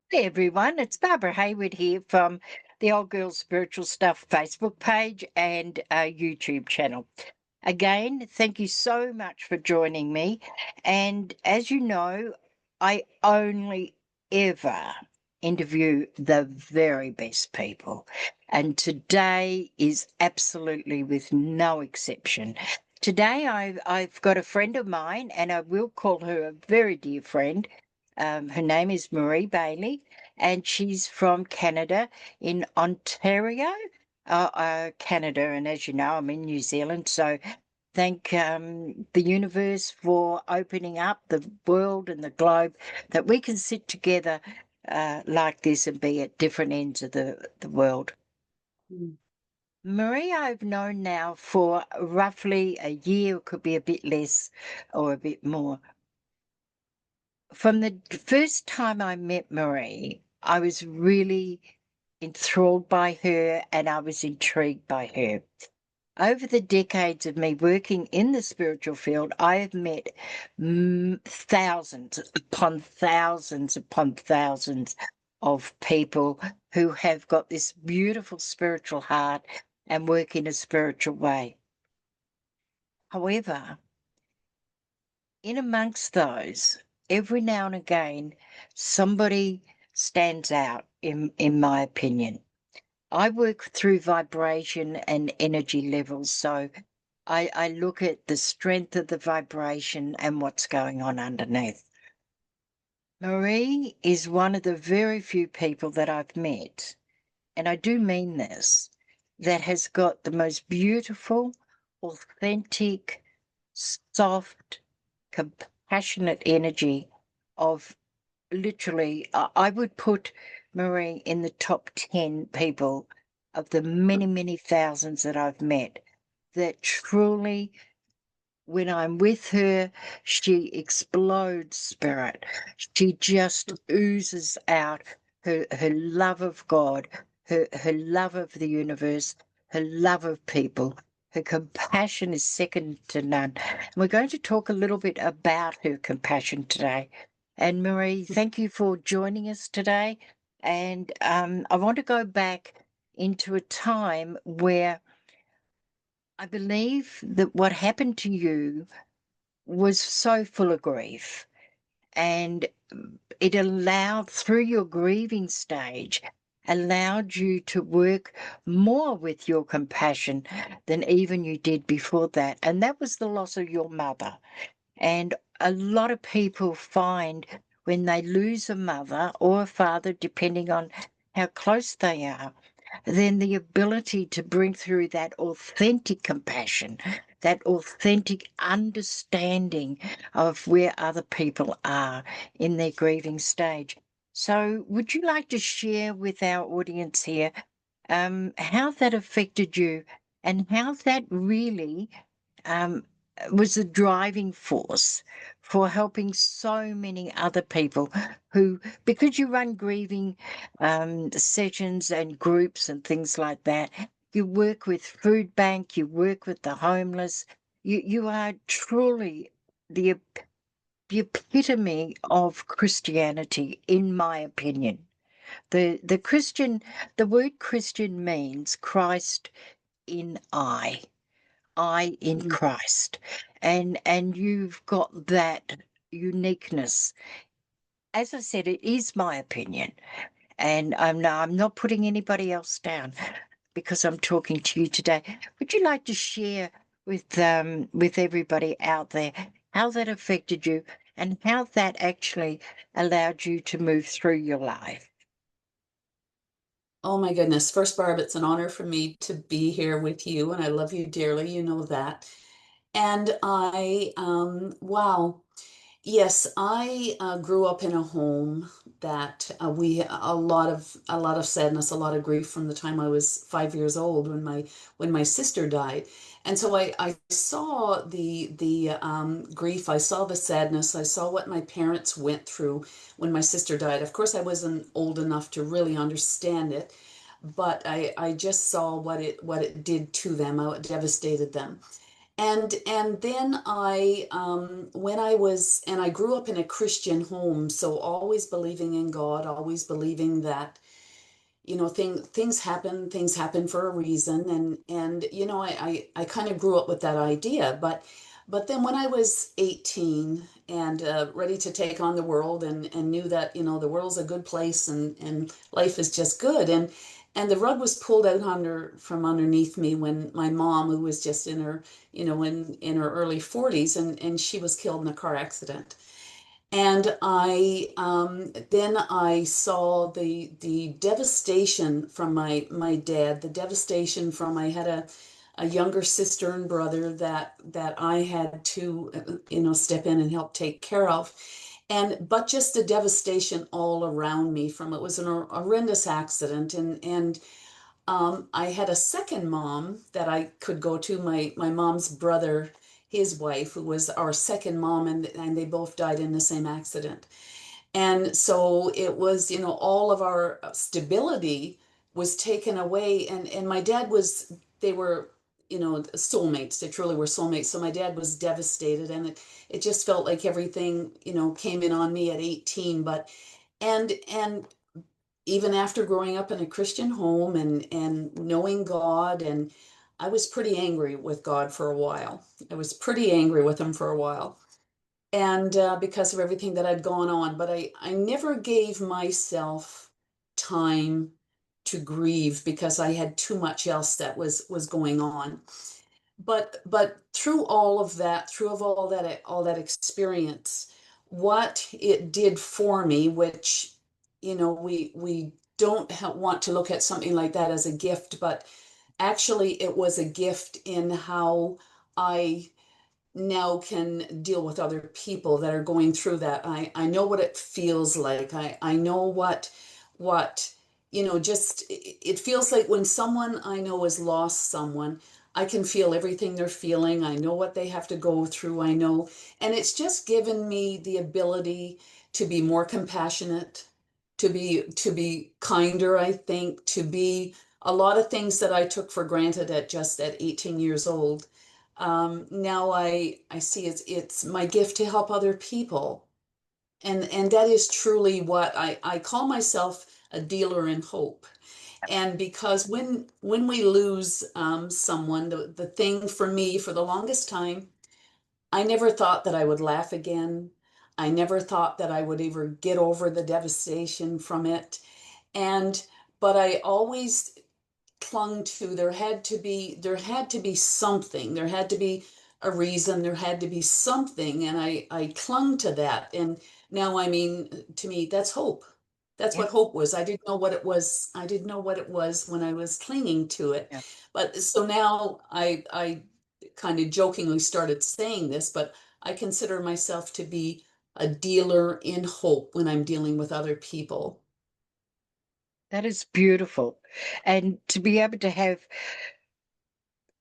Hey everyone, it's Barbara Hayward here from the Old Girls Spiritual Stuff Facebook page and YouTube channel. Again, thank you so much for joining me. And as you know, I only ever interview the very best people. And today is absolutely with no exception. Today I've got a friend of mine, and I will call her a very dear friend. Her name is Marie Bailey, and she's from Canada in Ontario, Canada. And as you know, I'm in New Zealand. So thank the universe for opening up the world and the globe that we can sit together like this and be at different ends of the world. Mm. Marie, I've known now for roughly a year, could be a bit less or a bit more. From the first time I met Marie, I was really enthralled by her and I was intrigued by her. Over the decades of me working in the spiritual field, I have met thousands upon thousands of people who have got this beautiful spiritual heart and work in a spiritual way. However, in amongst those, every now and again, somebody stands out, in my opinion. I work through vibration and energy levels, so I look at the strength of the vibration and what's going on underneath. Marie is one of the very few people that I've met, and I do mean this, that has got the most beautiful, authentic, soft, compassionate energy of literally, I would put Marie in the top 10 people of the many, many thousands that I've met that truly, when I'm with her, she explodes spirit. She just oozes out her love of God, her love of the universe, her love of people. Her compassion is second to none. And we're going to talk a little bit about her compassion today. And Marie, thank you for joining us today. And I want to go back into a time where I believe that what happened to you was so full of grief, and it allowed, through your grieving stage, allowed you to work more with your compassion than even you did before that. And that was the loss of your mother. And a lot of people find when they lose a mother or a father, depending on how close they are, then the ability to bring through that authentic compassion, that authentic understanding of where other people are in their grieving stage. So, would you like to share with our audience here how that affected you and how that really um, was the driving force for helping so many other people who, because you run grieving sessions and groups and things like that, you work with food bank, you work with the homeless, you are truly the, the epitome of Christianity, in my opinion. The Christian, the word Christian means Christ in I in Mm. Christ. And you've got that uniqueness. As I said, it is my opinion. And I'm not putting anybody else down because I'm talking to you today. Would you like to share with everybody out there how that affected you and how that actually allowed you to move through your life? Oh my goodness. First, Barb, it's an honor for me to be here with you, and I love you dearly. You know that. And wow. Yes, I grew up in a home that we a lot of sadness, a lot of grief from the time I was 5 years old when my sister died, and so I saw the grief, I saw the sadness, I saw what my parents went through when my sister died. Of course, I wasn't old enough to really understand it, but I just saw what it did to them, how it devastated them. And then when I was, and I grew up in a Christian home, so always believing in God, always believing that, things happen for a reason. And I kind of grew up with that idea. But then when I was 18 and ready to take on the world, and knew that, the world's a good place, and life is just good. And the rug was pulled out from underneath me when my mom, who was just in her, in her early 40s, and she was killed in a car accident. And then I saw the devastation from my dad, the devastation from, I had a younger sister and brother that I had to, step in and help take care of. But just the devastation all around me from, it was an horrendous accident. And I had a second mom that I could go to, my mom's brother, his wife, who was our second mom, and they both died in the same accident. And so it was, all of our stability was taken away. And my dad was, they were, soulmates. They truly were soulmates. So my dad was devastated, and it just felt like everything, came in on me at 18. And even after growing up in a Christian home and knowing God, and I was pretty angry with God for a while. I was pretty angry with him for a while, and because of everything that had gone on. But I never gave myself time to grieve because I had too much else that was going on. But through all of that, through of all that experience, what it did for me, which, we don't want to look at something like that as a gift, but actually it was a gift in how I now can deal with other people that are going through that. I know what it feels like. I know what, just it feels like when someone I know has lost someone, I can feel everything they're feeling. I know what they have to go through. I know. And it's just given me the ability to be more compassionate, to be kinder, I think, to be a lot of things that I took for granted at 18 years old. Now I see it's my gift to help other people. And that is truly what I call myself, a dealer in hope. And because when we lose someone, the thing for me for the longest time, I never thought that I would laugh again. I never thought that I would ever get over the devastation from it. And but I always clung to, there had to be something, there had to be a reason, there had to be something, and I clung to that. And now, I mean, to me, that's hope. That's Yeah, what hope was. I didn't know what it was. I didn't know what it was when I was clinging to it. yeah. But so now I kind of jokingly started saying this, but I consider myself to be a dealer in hope when I'm dealing with other people. That is beautiful. And to be able to have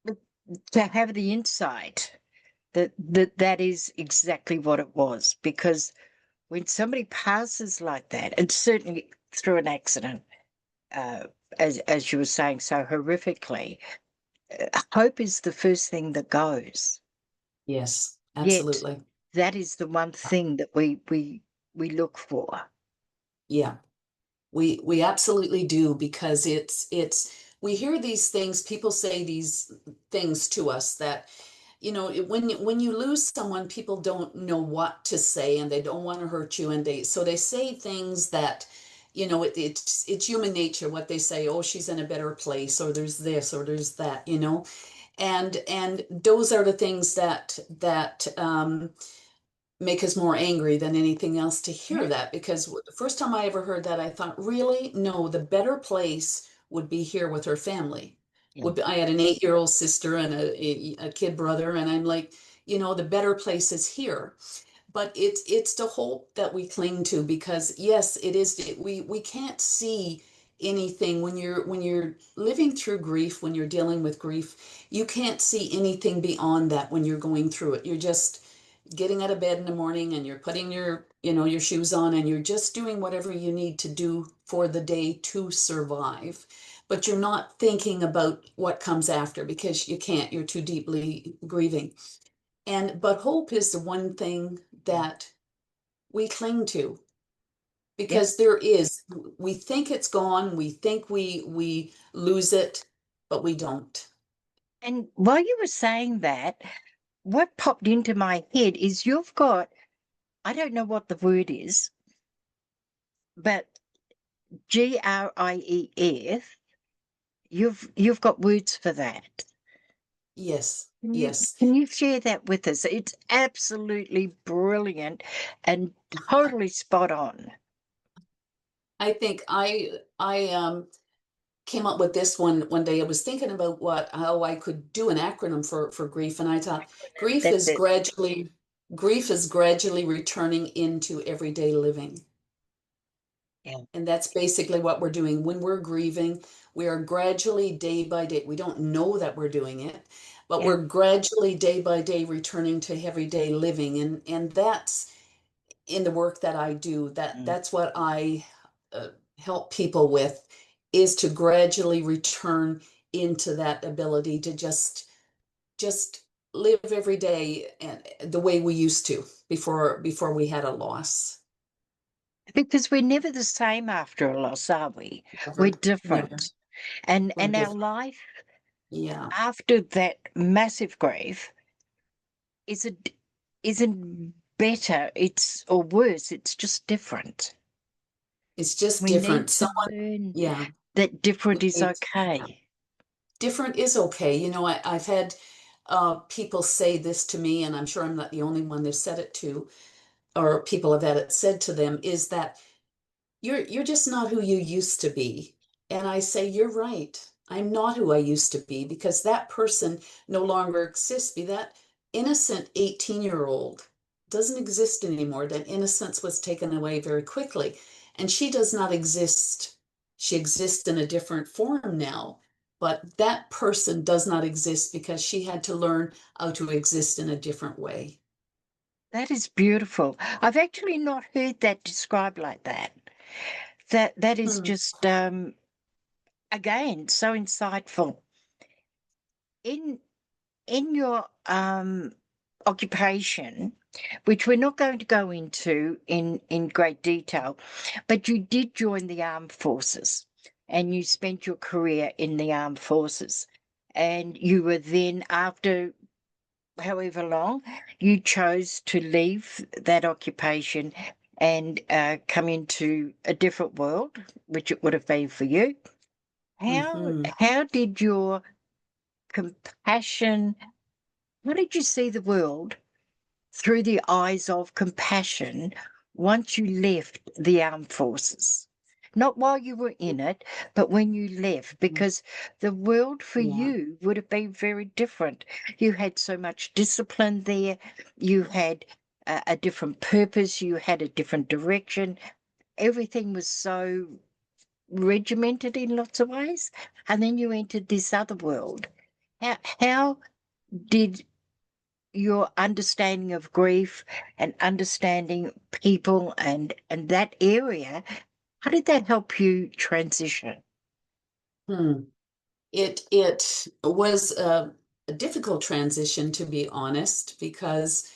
the insight that is exactly what it was. Because when somebody passes like that, and certainly through an accident, uh, as you were saying so horrifically, hope is the first thing that goes. Yes, Yet absolutely. that is the one thing that we look for. Yeah. We absolutely do, because it's we hear these things, people say these things to us that, when you lose someone, people don't know what to say, and they don't want to hurt you, and they say things that, it's human nature what they say. Oh, she's in a better place, or there's this, or there's that, and those are the things that make us more angry than anything else to hear Mhm. that. Because the first time I ever heard that, I thought, really? No, the better place would be here with her family. Yeah, I had an 8-year old sister and a kid brother, and I'm like, the better place is here. But it's the hope that we cling to, because yes, it is. We can't see anything when you're living through grief, when you're dealing with grief. You can't see anything beyond that when you're going through it. You're just getting out of bed in the morning, and you're putting your shoes on, and you're just doing whatever you need to do for the day to survive. but you're not thinking about what comes after because you can't, you're too deeply grieving. But hope is the one thing that we cling to Yep. because we think it's gone, we think we lose it, but we don't. And while you were saying that, what popped into my head is you've got, I don't know what the word is, but GRIEF, you've got words for that. Yes, Can you yes. can you share that with us? It's absolutely brilliant and totally spot on. I think I came up with this one day. I was thinking about how I could do an acronym for grief, and I thought That's it. grief is gradually returning into everyday living. Yeah. And that's basically what we're doing. When we're grieving, we are gradually day by day. We don't know that we're doing it, but Yeah. we're gradually day by day returning to everyday living. And that's in the work that I do. Mm. That's what I uh, help people with is to gradually return into that ability to just live every day and the way we used to before we had a loss. Because we're never the same after a loss, are we? We're Never, never. different. And We're our different. life Yeah. after that massive grief isn't better, it's or worse, it's just different. It's just We need different. to Someone, learn yeah, that we different is need okay. different is okay. I've had people say this to me, and I'm sure I'm not the only one they've said it to, or people have had it said to them, is that you're just not who you used to be. And I say, you're right. I'm not who I used to be because that person no longer exists. Be that innocent 18-year-old doesn't exist anymore. That innocence was taken away very quickly. And she does not exist. She exists in a different form now. But that person does not exist because she had to learn how to exist in a different way. That is beautiful. I've actually not heard that described like that. That is Hmm. just again so insightful. In your occupation, which we're not going to go into in great detail, but you did join the armed forces and you spent your career in the armed forces. And you were then, after however long, you chose to leave that occupation and come into a different world, which it would have been for you. Hmm. How did your compassion, how did you see the world through the eyes of compassion once you left the armed forces? Not while you were in it, but when you left, because the world for Yeah. you would have been very different. You had so much discipline there, you had a different purpose, you had a different direction. Everything was so regimented in lots of ways. And then you entered this other world. How did your understanding of grief and understanding people and that area, how did that help you transition? Hmm. It was a difficult transition, to be honest, because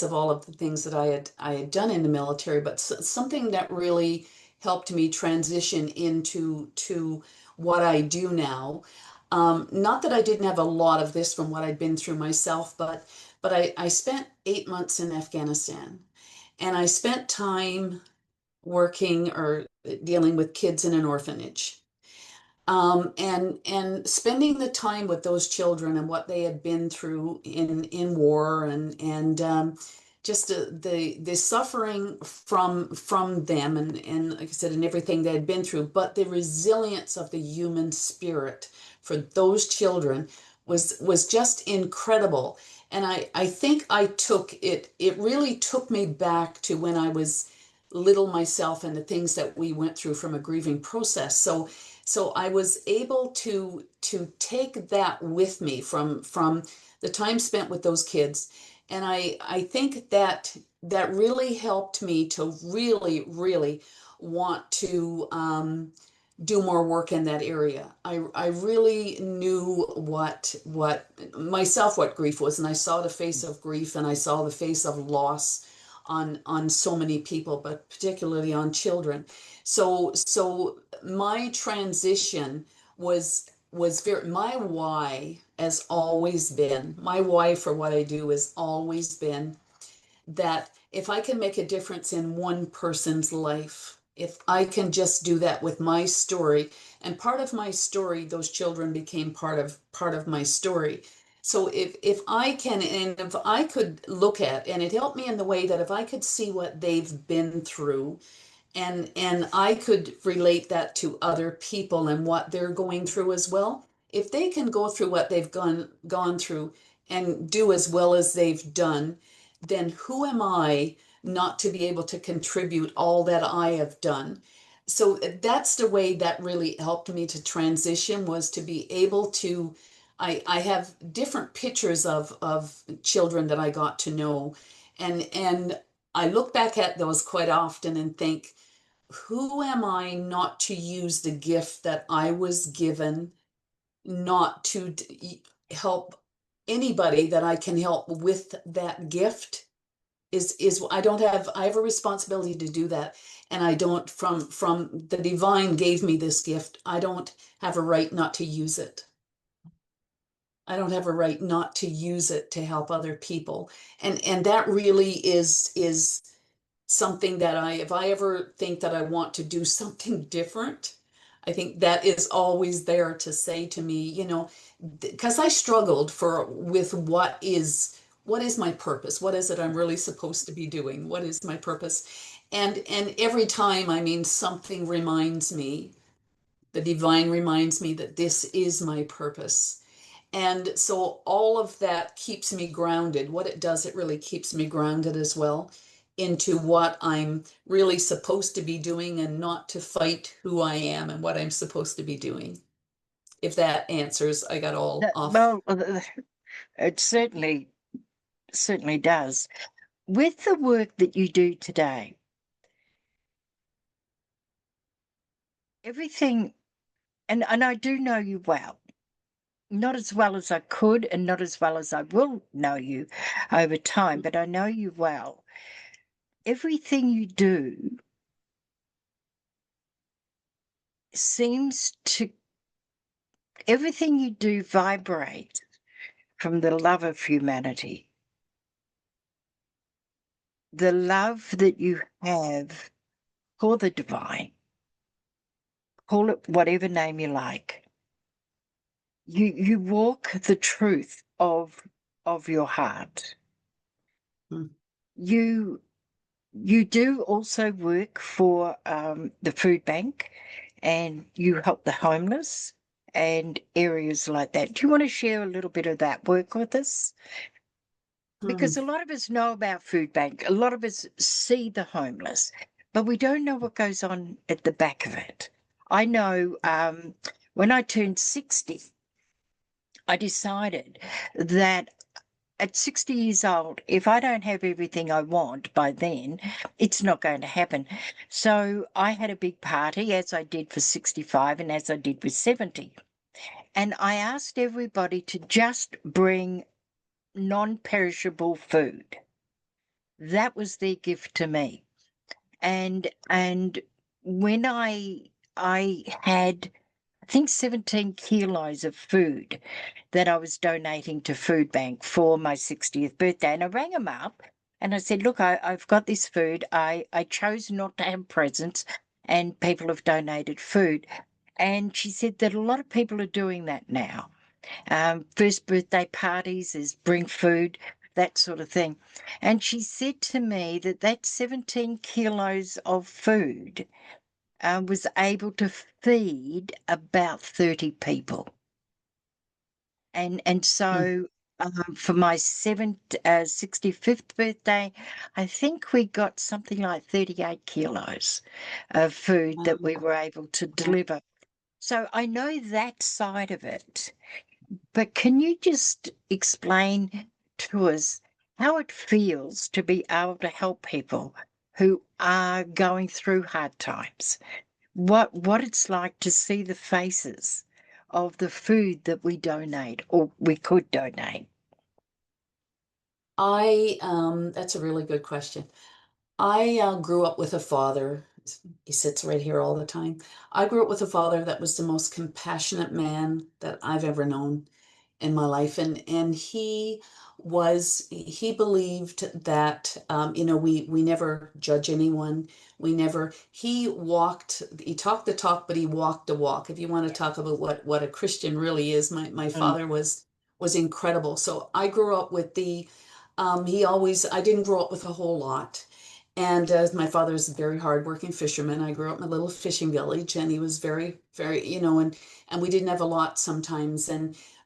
of all of the things that I had done in the military, but something that really helped me transition into to what I do now. Not that I didn't have a lot of this from what I'd been through myself, but I spent 8 months in Afghanistan, and I spent time working or dealing with kids in an orphanage, and spending the time with those children and what they had been through in war, and just the suffering from them, and like I said, and everything they had been through, but the resilience of the human spirit for those children was just incredible. And I think it really took me back to when I was little myself and the things that we went through from a grieving process. So I was able to take that with me from the time spent with those kids, and I think that really helped me to really want to do more work in that area. I really knew what myself what grief was, and I saw the face of grief and I saw the face of loss on so many people, but particularly on children. So my transition was very, my why has always been, my why for what I do has always been that if I can make a difference in one person's life, if I can just do that with my story, and part of my story, those children became part of my story. So if I can, and if I could look at, and it helped me in the way that if I could see what they've been through, and I could relate that to other people and what they're going through as well. If they can go through what they've gone through and do as well as they've done, then who am I not to be able to contribute all that I have done? So that's the way that really helped me to transition, was to be able to, I have different pictures of children that I got to know, and I look back at those quite often and think, who am I not to use the gift that I was given, not to help anybody that I can help with that gift? Is I have a responsibility to do that, and I don't, from the divine gave me this gift, I don't have a right not to use it. I don't have a right not to use it to help other people. And that really is something that if I ever think that I want to do something different, I think that is always there to say to me, because I struggled with what is my purpose? What is it I'm really supposed to be doing? What is my purpose? And every time, I mean, something reminds me, the divine reminds me that this is my purpose. And so all of that keeps me grounded. What it does, it really keeps me grounded as well into what I'm really supposed to be doing, and not to fight who I am and what I'm supposed to be doing. If that answers, I got all off. Well, it certainly does. With the work that you do today, everything, and I do know you well, not as well as I could and not as well as I will know you over time, but I know you well. Everything you do seems to, everything you do vibrates from the love of humanity, the love that you have for the divine, call it whatever name you like. You walk the truth of your heart. Hmm. You do also work for the food bank, and you help the homeless and areas like that. Do you want to share a little bit of that work with us? Hmm. Because a lot of us know about food bank, a lot of us see the homeless, but we don't know what goes on at the back of it. I know when I turned 60, I decided that at 60 years old, if I don't have everything I want by then, it's not going to happen. So I had a big party, as I did for 65 and as I did with 70. And I asked everybody to just bring non-perishable food. That was their gift to me. And when I had, I think, 17 kilos of food that I was donating to food bank for my 60th birthday. And I rang them up and I said, look, I've got this food. I chose not to have presents, and people have donated food. And she said that a lot of people are doing that now. First birthday parties is bring food, that sort of thing. And she said to me that that 17 kilos of food was able to feed about 30 people. And Hmm. so for my 65th birthday, I think we got something like 38 kilos of food that we Wow. were able to deliver. So I know that side of it. But can you just explain to us how it feels to be able to help people who are going through hard times? what it's like to see the faces of the food that we donate or we could donate. That's a really good question. I grew up with a father. He sits right here all the time. I grew up with a father that was the most compassionate man that I've ever known in my life, and he believed that we never judge anyone. We never he talked the talk, but he walked the walk. If you want to Yeah. talk about what a Christian really is, my Mm, father was incredible. So I grew up with the he always I didn't grow up with a whole lot. And my father's a very hardworking fisherman. I grew up in a little fishing village, and he was very, very, and we didn't have a lot sometimes.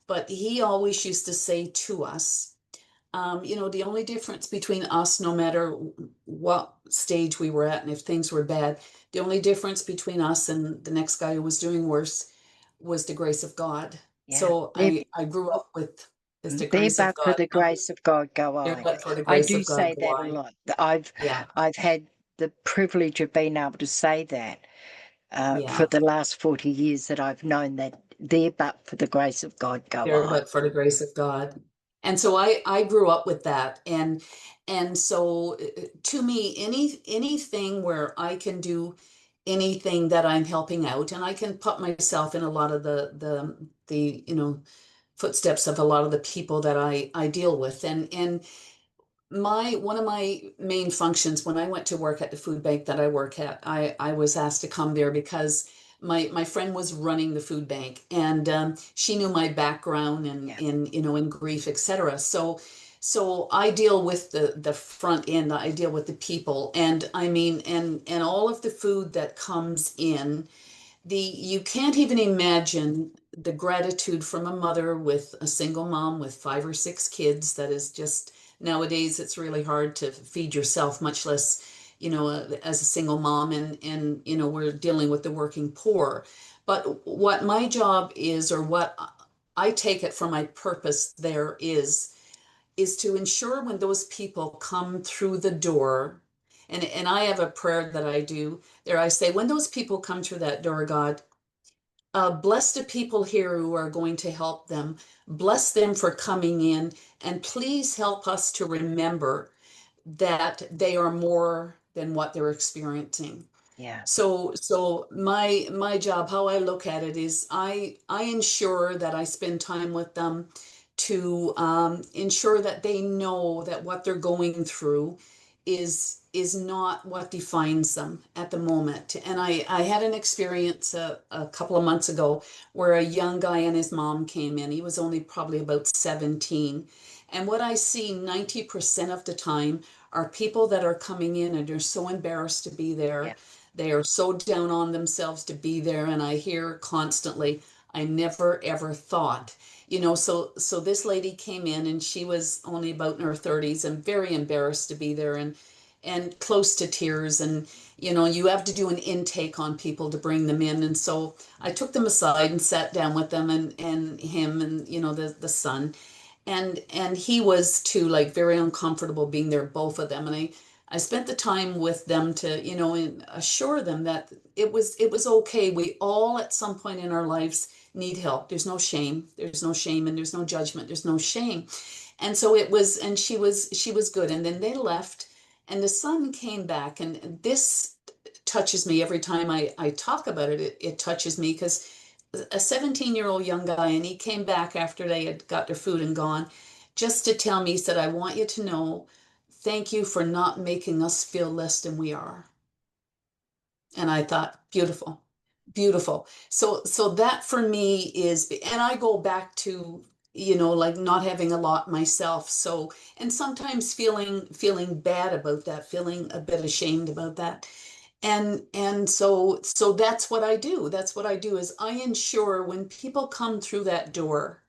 But he always used to say to us, the only difference between us, no matter what stage we were at, and if things were bad, the only difference between us and the next guy who was doing worse was the grace of God. yeah. So I grew up with is the There grace of but for God. the grace of God go There I. but for the I grace do of God say go that a I. lot. I've Yeah, I've had the privilege of being able to say that for yeah. the last 40 years that I've known that there but for the grace of God go There I. but for the grace of God. And so I grew up with that. And so to me, anything where I can do anything that I'm helping out, and I can put myself in a lot of the footsteps of a lot of the people that I deal with. And my one of my main functions when I went to work at the food bank that I work at, I was asked to come there because my friend was running the food bank, and she knew my background and Yeah, in grief, etc. So I deal with the front end. I deal with the people, and I mean, and all of the food that comes in, you can't even imagine the gratitude from a mother with a single mom with 5 or 6 kids. That is just nowadays it's really hard to feed yourself, much less as a single mom, and we're dealing with the working poor. But what my job is, or what I take it for my purpose there is to ensure when those people come through the door, and I have a prayer that I do there. I say, when those people come through that door, God, bless the people here who are going to help them. Bless them for coming in, and please help us to remember that they are more than what they're experiencing. yeah, So my job, how I look at it is, I ensure that I spend time with them to ensure that they know that what they're going through is not what defines them at the moment. And I had an experience a couple of months ago where a young guy and his mom came in. He was only probably about 17. And what I see 90% of the time are people that are coming in and they're so embarrassed to be yeah, there. They are so down on themselves to be there. And I hear constantly, I never ever thought, so this lady came in and she was only about in her 30s and very embarrassed to be there, and close to tears. And you have to do an intake on people to bring them in. And so I took them aside and sat down with them, and him, and the son, and he was too, like, very uncomfortable being there, both of them. And I spent the time with them to assure them that it was okay. We all at some point in our lives need help. There's no shame, and there's no judgment, there's no shame. And so it was, and she was good. And then they left, and the son came back, and this touches me every time I talk about it. It touches me because a 17-year-old young guy, and he came back after they had got their food and gone, just to tell me. He said, I want you to know, thank you for not making us feel less than we are. And I thought, beautiful, beautiful. So that for me is, and I go back to, like, not having a lot myself. So, and sometimes feeling bad about that, feeling a bit ashamed about that. And so that's what I do. That's what I do, is I ensure when people come through that door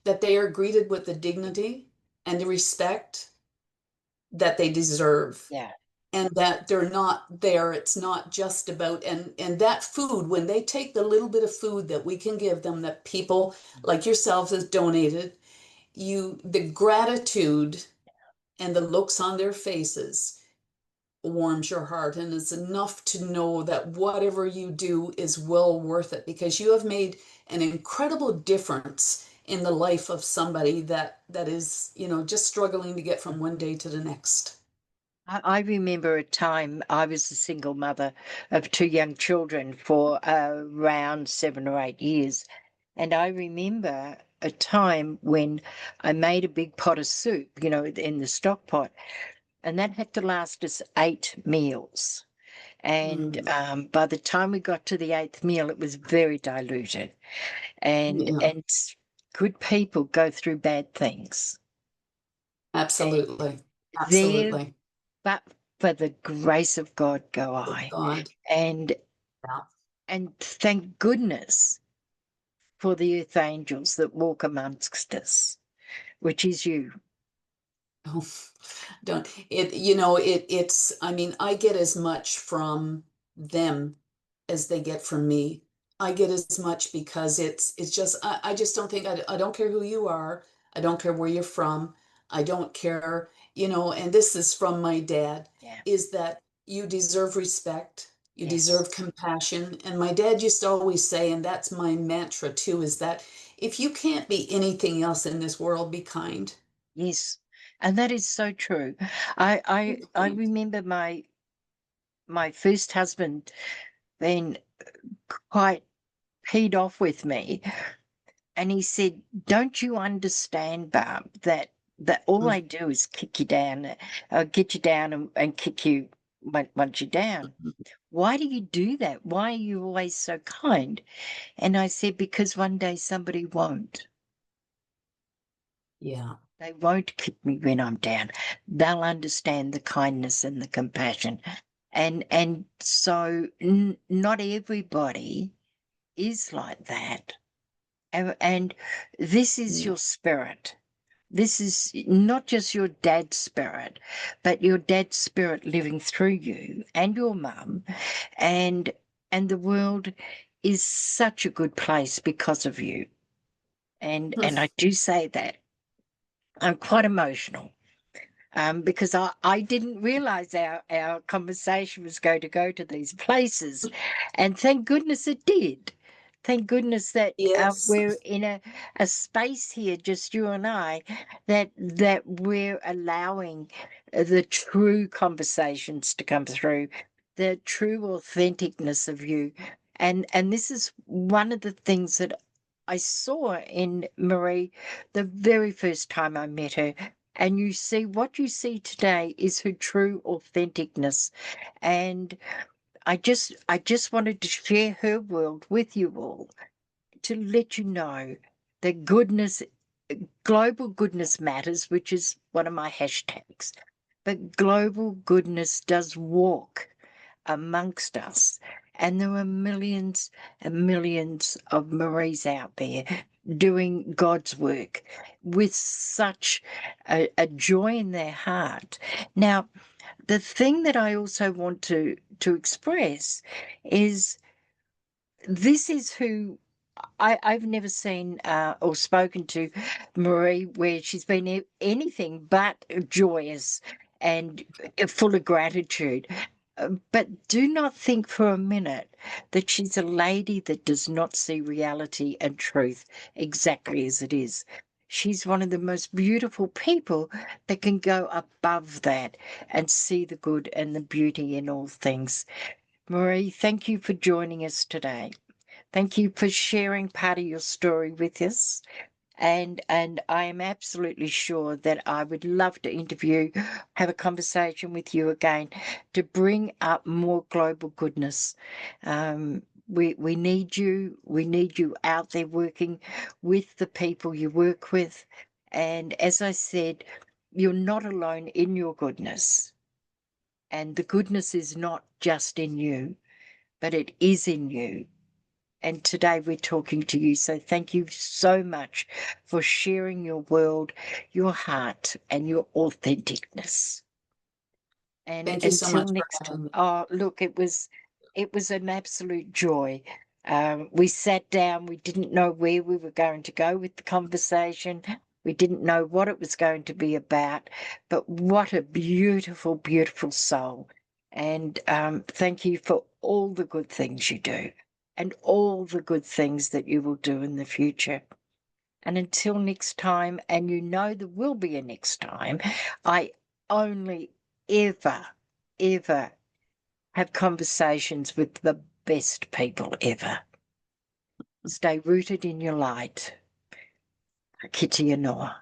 that they are greeted with the dignity and the respect that they deserve, yeah. and that they're not there. It's not just about, and that food, when they take the little bit of food that we can give them, that people like yourselves has donated, the gratitude and the looks on their faces warms your heart, and it's enough to know that whatever you do is well worth it, because you have made an incredible difference in the life of somebody that is, just struggling to get from one day to the next. I remember a time I was a single mother of two young children for around 7 or 8 years. And I remember a time when I made a big pot of soup, in the stock pot, and that had to last us 8 meals. And Mm, by the time we got to the eighth meal, it was very diluted. And yeah, and good people go through bad things. And absolutely. there, Absolutely. but for the grace of God go Oh, I. God. And Yeah. and thank goodness for the earth angels that walk amongst us, which is you. Oh, don't it, it's, I mean, I get as much from them as they get from me. I get as much because it's just, I just don't think, I don't care who you are. I don't care where you're from. I don't care, and this is from my dad, Yeah. is that you deserve respect, you Yes. deserve compassion. And my dad used to always say, and that's my mantra too, is that if you can't be anything else in this world, be kind. Yes. And that is so true. I Kind. remember my first husband being quite peed off with me. And he said, "Don't you understand, Barb, that all I do is kick you down, get you down and kick you once you're down. Why do you do that? Why are you always so kind?" And I said, "Because one day somebody won't. Yeah. They won't kick me when I'm down. They'll understand the kindness and the compassion." And so not everybody is like that. And this is Yeah. your spirit. This is not just your dad's spirit, but your dad's spirit living through you and your mum, and and the world is such a good place because of you. And I do say that I'm quite emotional, because I didn't realize our conversation was going to go to these places. And thank goodness it did. Thank goodness that Yes. we're in a space here, just you and I, that we're allowing the true conversations to come through, the true authenticness of you. And this is one of the things that I saw in Marie the very first time I met her. And you see, what you see today is her true authenticness. And I just wanted to share her world with you all to let you know that goodness, global goodness matters, which is one of my hashtags. But global goodness does walk amongst us. And there are millions and millions of Maries out there doing God's work with such a joy in their heart. Now, the thing that I also want to express is this is who I've never seen or spoken to Marie where she's been anything but joyous and full of gratitude. But do not think for a minute that she's a lady that does not see reality and truth exactly as it is. She's one of the most beautiful people that can go above that and see the good and the beauty in all things. Marie, thank you for joining us today. Thank you for sharing part of your story with us. And I am absolutely sure that I would love to interview, have a conversation with you again to bring up more global goodness. We need you. We need you out there working with the people you work with. And as I said, you're not alone in your goodness. And the goodness is not just in you, but it is in you. And today we're talking to you. So thank you so much for sharing your world, your heart, and your authenticness. And Thank you so until much for next, having me. oh, look, it was an absolute joy. We sat down, we didn't know where we were going to go with the conversation. We didn't know what it was going to be about, but what a beautiful, beautiful soul. And thank you for all the good things you do and all the good things that you will do in the future. And until next time, and you know there will be a next time, I only ever have conversations with the best people ever. Stay rooted in your light. Kite Noa.